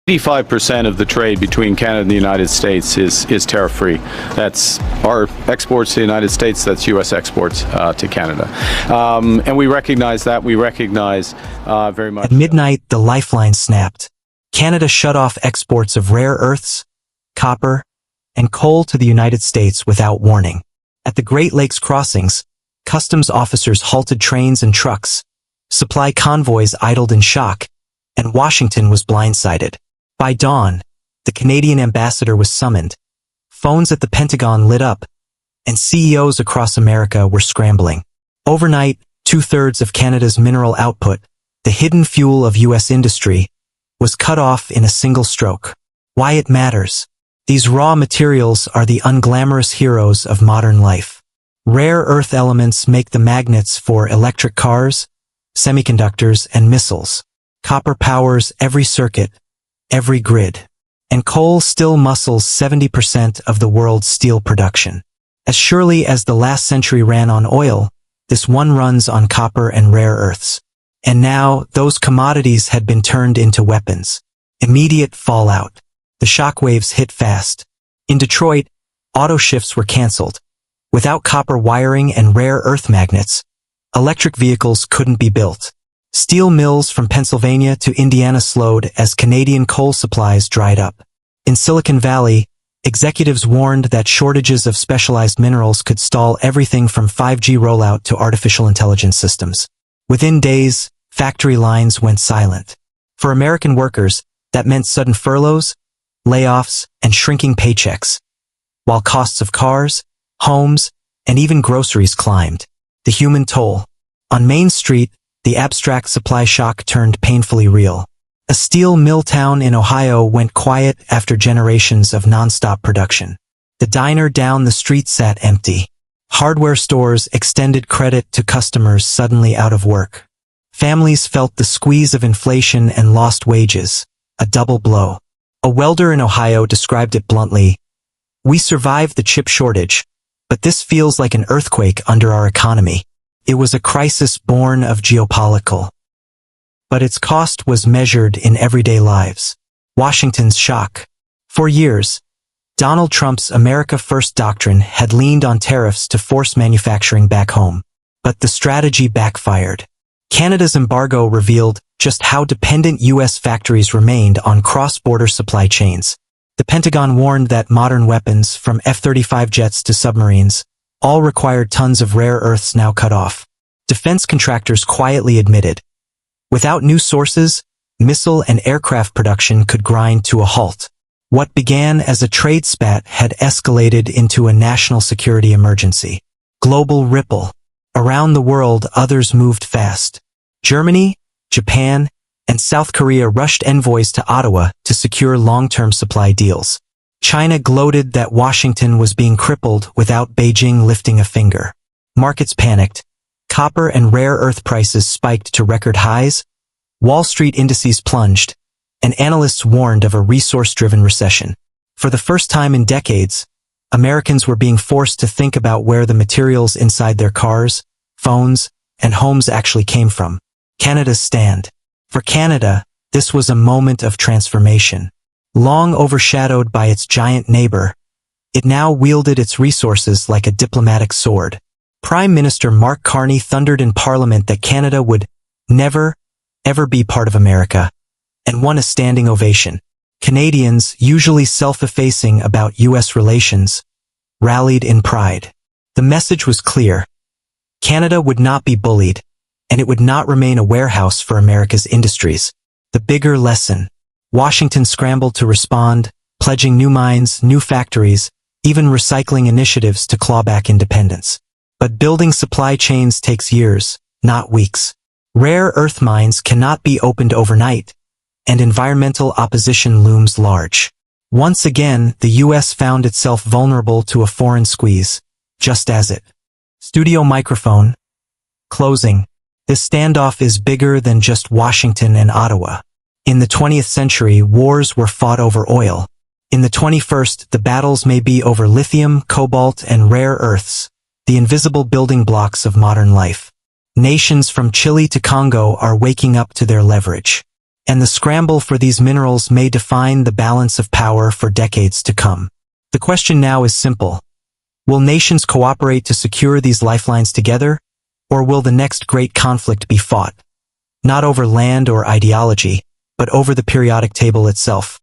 85% of the trade between Canada and the United States is tariff-free. That's our exports to the United States, that's U.S. exports to Canada. And we recognize that. We recognize very much. At midnight, the lifeline snapped. Canada shut off exports of rare earths, copper, and coal to the United States without warning. At the Great Lakes crossings, customs officers halted trains and trucks, supply convoys idled in shock, and Washington was blindsided. By dawn, the Canadian ambassador was summoned, phones at the Pentagon lit up, and CEOs across America were scrambling. Overnight, 2/3 of Canada's mineral output, the hidden fuel of U.S. industry, was cut off in a single stroke. Why it matters? These raw materials are the unglamorous heroes of modern life. Rare earth elements make the magnets for electric cars, semiconductors, and missiles. Copper powers every circuit, every grid. And coal still muscles 70% of the world's steel production. As surely as the last century ran on oil, this one runs on copper and rare earths. And now, those commodities had been turned into weapons. Immediate fallout. The shockwaves hit fast. In Detroit, auto shifts were canceled. Without copper wiring and rare earth magnets, electric vehicles couldn't be built. Steel mills from Pennsylvania to Indiana slowed as Canadian coal supplies dried up. In Silicon Valley, executives warned that shortages of specialized minerals could stall everything from 5G rollout to artificial intelligence systems. Within days, factory lines went silent. For American workers, that meant sudden furloughs, layoffs, and shrinking paychecks, while costs of cars, homes, and even groceries climbed. The human toll. On Main Street, the abstract supply shock turned painfully real. A steel mill town in Ohio went quiet after generations of non-stop production. The diner down the street sat empty. Hardware stores extended credit to customers suddenly out of work. Families felt the squeeze of inflation and lost wages, a double blow. A welder in Ohio described it bluntly. "We survived the chip shortage, but this feels like an earthquake under our economy." It was a crisis born of geopolitical. But its cost was measured in everyday lives. Washington's shock. For years, Donald Trump's America First doctrine had leaned on tariffs to force manufacturing back home. But the strategy backfired. Canada's embargo revealed just how dependent U.S. factories remained on cross-border supply chains. The Pentagon warned that modern weapons, from F-35 jets to submarines, all required tons of rare earths now cut off. Defense contractors quietly admitted, without new sources, missile and aircraft production could grind to a halt. What began as a trade spat had escalated into a national security emergency. Global ripple. Around the world, others moved fast. Germany, Japan, and South Korea rushed envoys to Ottawa to secure long-term supply deals. China gloated that Washington was being crippled without Beijing lifting a finger. Markets panicked. Copper and rare earth prices spiked to record highs. Wall Street indices plunged, and analysts warned of a resource-driven recession. For the first time in decades, Americans were being forced to think about where the materials inside their cars, phones, and homes actually came from. Canada's stand. For Canada, this was a moment of transformation. Long overshadowed by its giant neighbor, it now wielded its resources like a diplomatic sword. Prime Minister Mark Carney thundered in Parliament that Canada would never, ever be part of America, and won a standing ovation. Canadians, usually self-effacing about U.S. relations, rallied in pride. The message was clear. Canada would not be bullied, and it would not remain a warehouse for America's industries. The bigger lesson. Washington scrambled to respond, pledging new mines, new factories, even recycling initiatives to claw back independence. But building supply chains takes years, not weeks. Rare earth mines cannot be opened overnight, and environmental opposition looms large. Once again, the U.S. found itself vulnerable to a foreign squeeze, just as it. Studio microphone. Closing. This standoff is bigger than just Washington and Ottawa. In the 20th century, wars were fought over oil. In the 21st, the battles may be over lithium, cobalt, and rare earths, the invisible building blocks of modern life. Nations from Chile to Congo are waking up to their leverage. and the scramble for these minerals may define the balance of power for decades to come. The question now is simple. Will nations cooperate to secure these lifelines together, or will the next great conflict be fought, not over land or ideology, but over the periodic table itself?